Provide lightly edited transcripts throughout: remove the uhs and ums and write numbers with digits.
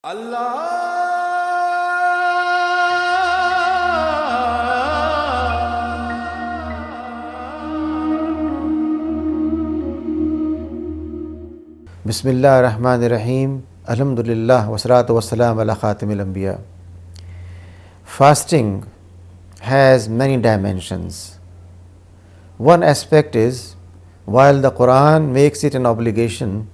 Allah Bismillah ar-Rahman ar-Rahim. Alhamdulillah wassalatu wassalam ala khatimil anbiya. Fasting has many dimensions. One aspect is, while the Quran makes it an obligation,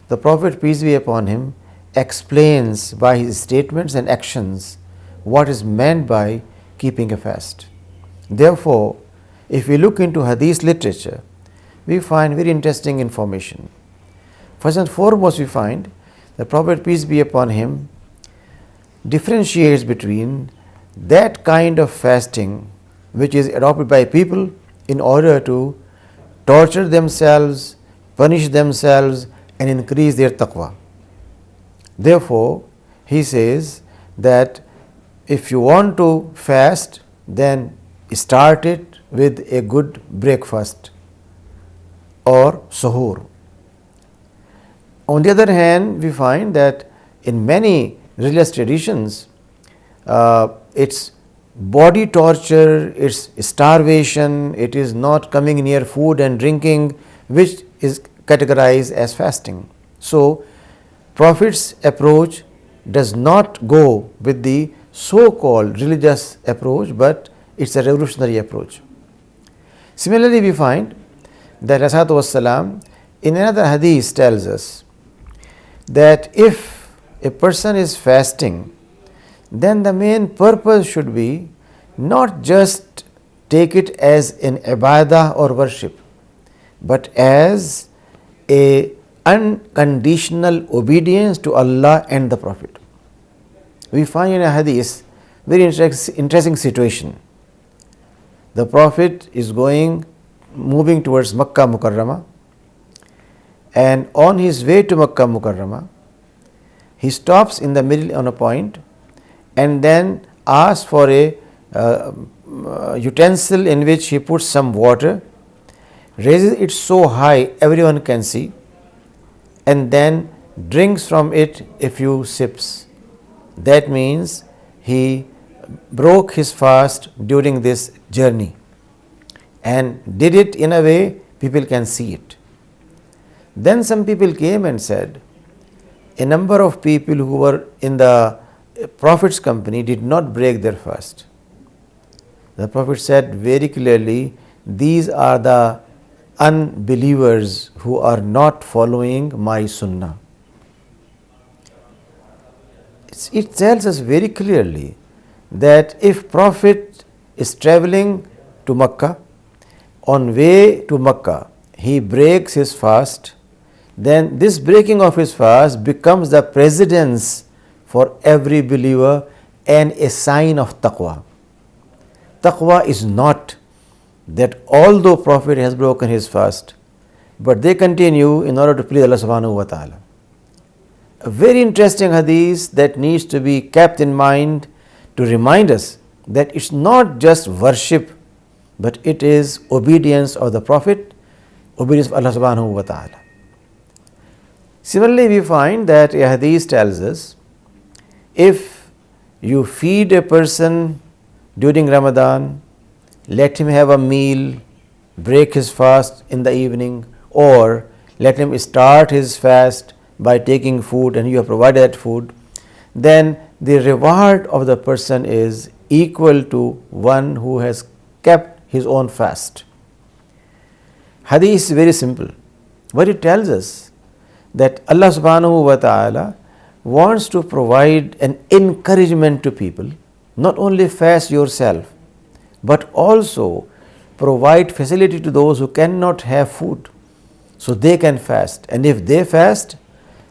the Prophet, peace be upon him, explains by his statements and actions what is meant by keeping a fast. Therefore, if we look into hadith literature, we find very interesting information. First and foremost, we find the Prophet, peace be upon him, differentiates between that kind of fasting which is adopted by people in order to torture themselves, punish themselves and increase their taqwa. Therefore, he says that if you want to fast, then start it with a good breakfast or suhoor. On the other hand, we find that in many religious traditions, it's body torture, it's starvation, it is not coming near food and drinking, which is categorized as fasting. So, Prophet's approach does not go with the so-called religious approach, but it's a revolutionary approach. Similarly, we find that Rasulullah wassalam in another hadith tells us that if a person is fasting, then the main purpose should be not just take it as an ibadah or worship, but as a unconditional obedience to Allah and the Prophet. We find in a hadith very interesting situation. The Prophet is moving towards Makkah Mukarramah, and on his way to Makkah Mukarramah, he stops in the middle on a point and then asks for a utensil in which he puts some water, raises it so high everyone can see, and then drinks from it a few sips. That means he broke his fast during this journey and did it in a way people can see it. Then some people came and said, a number of people who were in the Prophet's company did not break their fast. The Prophet said very clearly, these are the unbelievers who are not following my sunnah. It tells us very clearly that if Prophet is traveling to Makkah, on way to Makkah, he breaks his fast, then this breaking of his fast becomes the precedence for every believer and a sign of taqwa. Taqwa is not that although Prophet has broken his fast, but they continue in order to please Allah subhanahu wa ta'ala. A very interesting hadith that needs to be kept in mind to remind us that it's not just worship, but it is obedience of the Prophet, obedience of Allah subhanahu wa ta'ala. Similarly, we find that a hadith tells us, if you feed a person during Ramadan, let him have a meal, break his fast in the evening, or let him start his fast by taking food and you have provided that food, then the reward of the person is equal to one who has kept his own fast. Hadith is very simple, but it tells us that Allah subhanahu wa ta'ala wants to provide an encouragement to people, not only fast yourself, but also provide facility to those who cannot have food, so they can fast. And if they fast,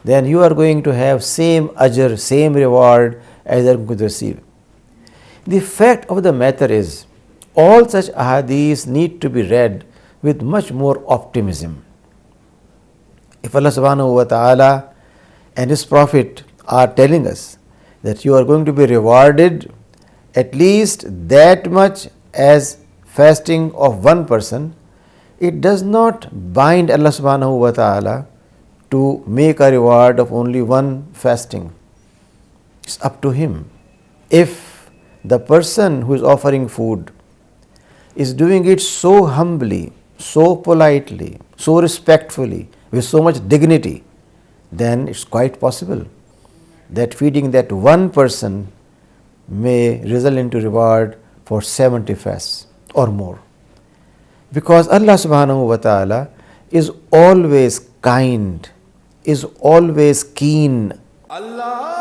then you are going to have same ajr, same reward as they are going to receive. The fact of the matter is, all such ahadith need to be read with much more optimism. If Allah subhanahu wa ta'ala and His Prophet are telling us that you are going to be rewarded at least that much as fasting of one person, it does not bind Allah subhanahu wa ta'ala to make a reward of only one fasting. It's up to him. If the person who is offering food is doing it so humbly, so politely, so respectfully, with so much dignity, then it's quite possible that feeding that one person may result into reward for 70 fasts or more. Because Allah subhanahu wa ta'ala is always kind, is always keen. Allah